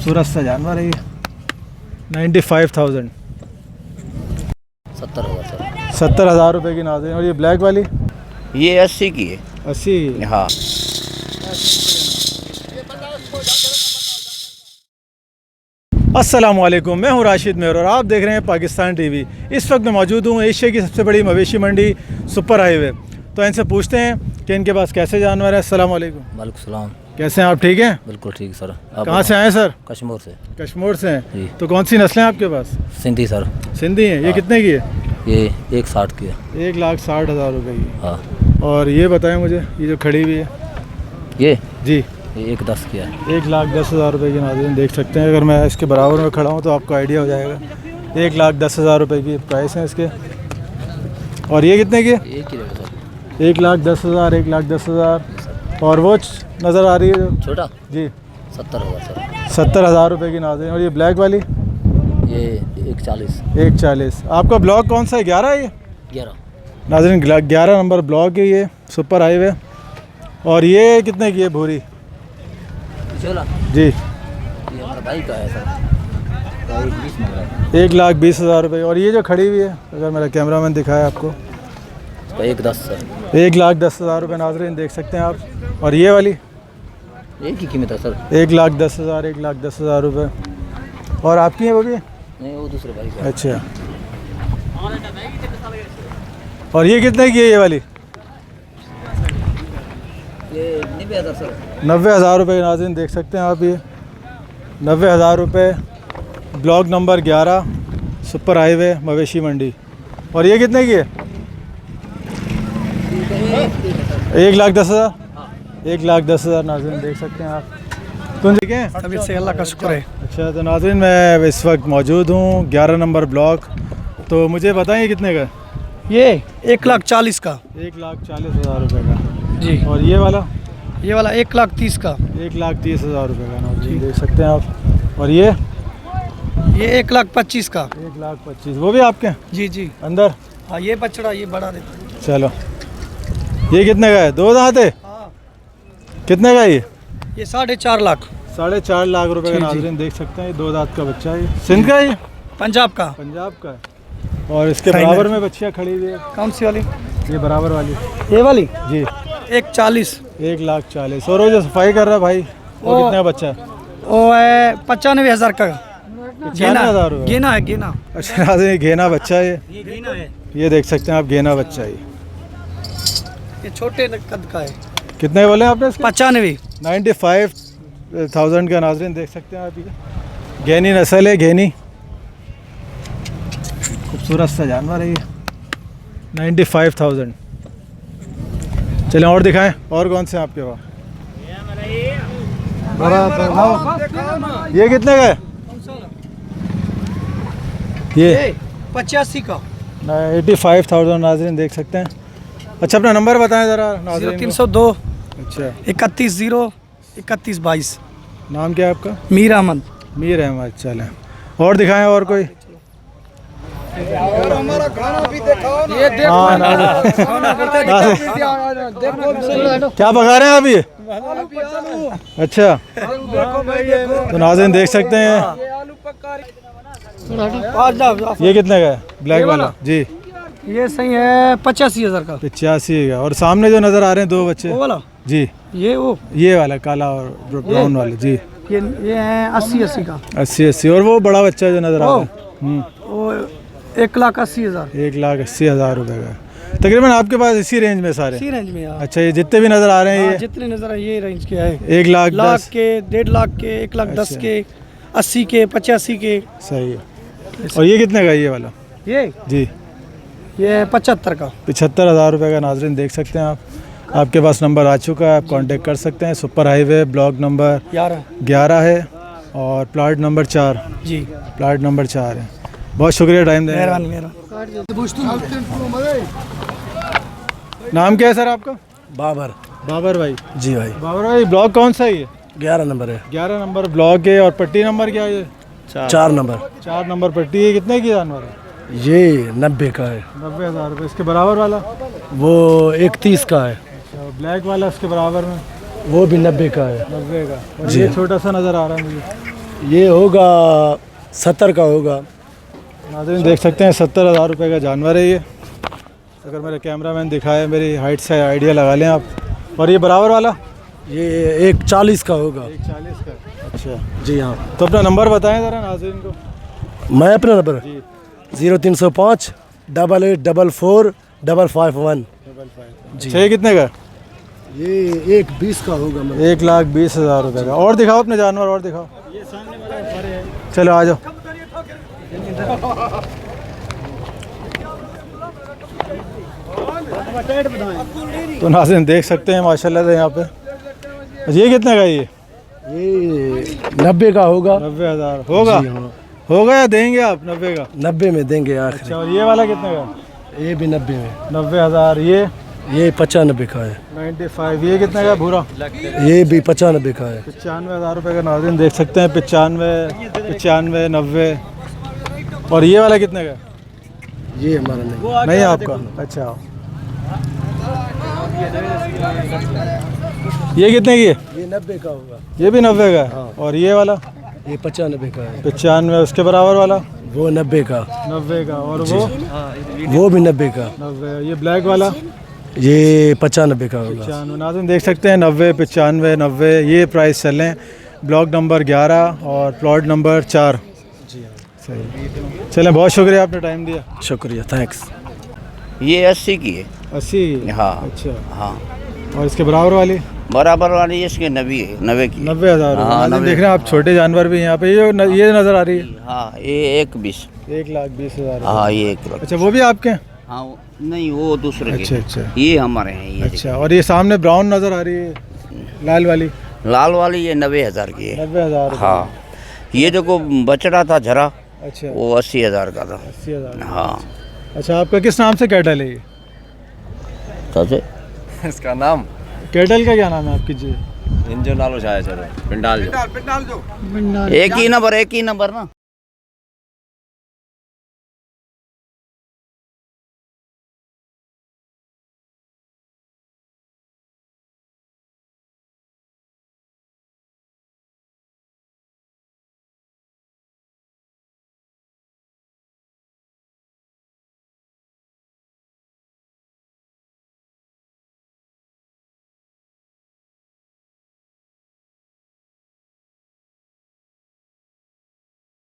खूबसूरत सा जानवर है ये। 95,000। 70,000 सर। 70,000 रुपये की नाज़रीन। और ये ब्लैक वाली ये 80 की है। 80। हाँ। अस्सलामुअलैकुम, मैं हूं राशिद मेहर और आप देख रहे हैं पाकिस्तान टीवी। इस वक्त मैं मौजूद हूं एशिया की सबसे बड़ी मवेशी मंडी सुपर हाईवे। तो इनसे पूछते हैं कि इनके पास कैसे जानवर है। अस्सलामुअलैकुम। वालेकुम सलाम। कैसे हैं आप, ठीक हैं? बिल्कुल ठीक सर। कहाँ से आए सर? कश्मीर से। कश्मीर से जी। हैं। तो कौन सी नस्लें हैं आपके पास? सिंधी सर। सिंधी हैं। ये हाँ। कितने की है? ये 160 की है। 1,60,000 रुपये की। हाँ। और ये बताएं मुझे, ये जो खड़ी हुई है ये जी, 110 की है। 1,10,000 रुपये की नाज़रीन देख सकते हैं। अगर मैं इसके बराबर में खड़ा हूँ तो आपको आइडिया हो जाएगा। 1,10,000 रुपये की प्राइस है इसके। और ये कितने की है? एक ही रेट सर। 1,10,000, 1,10,000। और वो नज़र आ रही है जो छोटा जी, 70,000 सर। 70,000 रुपये की नाज़रीन। और ये ब्लैक वाली ये 140। 1,40। आपका ब्लॉक कौन सा है? 11 है ये 11। नाज़रीन। 11 नंबर ब्लॉक है ये सुपर हाईवे। और ये कितने की है भूरी चला जी? ये हमारा भाई का है सर। 20 मांग रहा है। 1,20,000 रुपये। और ये जो खड़ी हुई है, अगर मेरा कैमरामैन दिखाया आपको, इसका 110 सर। 1,10,000 रुपये नाज़रीन देख सकते हैं आप। और ये वाली एक ही कीमत है सर। 1,10,000, 1,10,000 रुपये। और आपकी है वो भी? नहीं, वो दूसरे भाई का है। अच्छा। और ये कितने की है ये वाली? ये 90,000 सर। 90,000 रुपये नाज़रीन देख सकते हैं आप। ये 90,000 रुपये, ब्लॉक नंबर 11 सुपर हाईवे मवेशी मंडी। और ये कितने की है? 1,10,000। 1,10,000 नाज़रीन देख सकते हैं आप। तुम ठीक है? तबीयत से अल्लाह का शुक्र है। अच्छा, तो नाज़रीन मैं इस वक्त मौजूद हूँ 11 नंबर ब्लॉक। तो मुझे बताएं कितने का? ये 1,40,000 का 1,40,000 रुपये का जी। और ये वाला? ये वाला 1,30,000 का। 1,30,000 रुपये का नाज़रीन देख सकते हैं आप। और ये 1,25,000 का। 1,25,000। वो भी आपके हैं? जी जी। अंदर हाँ, ये बछड़ा ये बड़ा देता है। चलो। ये कितने का है? 2 दांत है? हाँ, कितने का है ये? ये 4.5 लाख। 4.5 लाख रुपए का जी, जी। नाज़रीन देख सकते हैं। ये 2 दांत का बच्चा है। ये सिंध का है? ये पंजाब का। पंजाब का है। और इसके फाइनल। बराबर में बच्चियाँ खड़ी हुई है। कौन सी वाली? ये बराबर वाली ये वाली जी। 1,40,000। 1,40,000। और वो जो सफाई कर रहा है भाई, वो वो- कितना बच्चा है? वो है 95,000 का। 95,000 रुपये। गेना है गेना। अच्छा नाज़रीन, ये घेना बच्चा है। ये गेना है। ये देख सकते हैं आप, घेना बच्चा है। ये छोटे कद का है। कितने बोले आपने इसके? 95। 95,000 का नाज़रीन देख सकते हैं आप। ये घेनी नस्ल है, घेनी। खूबसूरत सा जानवर है ये। 95,000। चलें और दिखाएं, और कौन से हैं आपके पास? ये कितने का है? ये 85 का। 85,000 नाज़रीन देख सकते हैं। अच्छा, अपना नंबर बताएं ज़रा नाज़रीन को। 0302 अच्छा, 31 3122। नाम क्या है आपका? मीर अहमद। मीर अहमद। चलें और दिखाएं, और कोई? ये हाँ, क्या पका रहे हैं आप ये? अच्छा, तो नाज़रीन देख सकते हैं। ये कितने का है ब्लैक वाला जी? ये सही है 85,000 का। 85 का। और सामने जो नज़र आ रहे हैं 2 बच्चे वो वाला जी, ये वाला काला और ब्राउन वाला जी, ये है 80 का। 80। और वो बड़ा बच्चा जो नज़र आ रहा है वो 1,80,000। 1,80,000 रुपये का। तकरीबन आपके पास इसी रेंज में सारे? इसी रेंज में यार। अच्छा, ये जितने भी नज़र आ रहे हैं हाँ, ये जितने नजर आए ये रेंज के है। 1,10,000 लाख के, 1.5 लाख के, 1,10,000 अच्छा। के, 80 के, 85 के। सही है। और ये कितने का है ये वाला ये जी? ये 75 का। 75,000 रुपये का नाज़रीन देख सकते हैं आप। आपके पास नंबर आ चुका है, आप कांटेक्ट कर सकते हैं। सुपर हाईवे ब्लॉक नंबर 11 है और प्लाट नंबर 4 जी। प्लाट नंबर 4 है। बहुत शुक्रिया टाइम देने का। मेहरबानी। नाम क्या है सर आपका? बाबर। बाबर भाई जी भाई। बाबर भाई, ब्लॉक कौन सा है ये? 11 नंबर है। 11 नंबर ब्लॉक है। और पट्टी नंबर क्या है ये? 4 नंबर। 4 नंबर पट्टी है। कितने की जानवर है? ये 90 का है। 90,000 रुपये। इसके बराबर वाला? वो 31 का है। अच्छा, ब्लैक वाला इसके बराबर में? वो भी 90 का है। 90 का। और जी। ये छोटा सा नज़र आ रहा है मुझे, ये होगा 70 का होगा। नाज़रीन देख सकते हैं 70,000 रुपये का जानवर है ये। अगर मेरे कैमरामैन दिखाए मेरी हाइट से आइडिया लगा लें आप। और ये बराबर वाला ये एक 40 का होगा। 140 का। अच्छा, जी हाँ। तो अपना नंबर बताएं ज़रा नाज़रीन को। मैं अपना नंबर जी 0305 8844 551। जी। छः कितने का? ये एक 20 का होगा। 1,20,000 रुपये का। और दिखाओ अपने जानवर, और दिखाओ। चलो आ जाओ। तो नाज़रीन देख सकते हैं माशाल्लाह से यहाँ पे। ये कितने का ये? 90 का होगा। 90,000 होगा। जी हाँ। होगा या देंगे आप 90 का? 90 में देंगे आखिर। अच्छा, और ये वाला कितने का? ये भी 90 में। 90,000। ये 95 का है। 95। ये कितने का भूरा? ये भी 95 का है। 95,000 रुपये का। नाज़रीन देख सकते हैं 95, 90। और ये वाला कितने का? ये हमारा नहीं। नहीं आपका? अच्छा। ये कितने की है? ये 90 का होगा। ये भी 90 का है। और ये वाला? ये 95 का है। 95। उसके बराबर वाला? वो 90 का। 90 का। और वो भी 90 का। 90। ये ब्लैक वाला? ये 95 का होगा। 95। नाज़रीन देख सकते हैं 90, 95, 90 ये प्राइस चल रहे हैं। ब्लॉक नंबर 11 और प्लॉट नंबर 4। जी सही। चलें, बहुत शुक्रिया आपने टाइम दिया। शुक्रिया, थैंक्स। ये 80 की है। 80? हाँ। अच्छा। हाँ, और इसके बराबर वाली? बराबर वाली इसके 90 है, 90 की। 90,000। हाँ, नाज़रीन 90। देख रहे हैं आप, छोटे जानवर भी यहाँ पे। ये नज़र आ रही है? हाँ, ये 1,20। 1,20,000। हाँ, ये 1 लाख। अच्छा, वो भी आपके हैं? हाँ, नहीं वो दूसरे के। अच्छा अच्छा। ये हमारे हैं ये। अच्छा, और ये सामने ब्राउन नज़र आ रही है लाल वाली? लाल वाली ये 90,000 की है। 90,000। हाँ, ये देखो बछड़ा था झरा, अच्छा, वो 80,000 का था। 80,000। हाँ। अच्छा, आपका किस नाम से कैटल है ये? सबसे इसका नाम कैटल का क्या नाम है आपकी जी? इंजो नालो छाया चलो पिंडाल जो एक ही नंबर ना।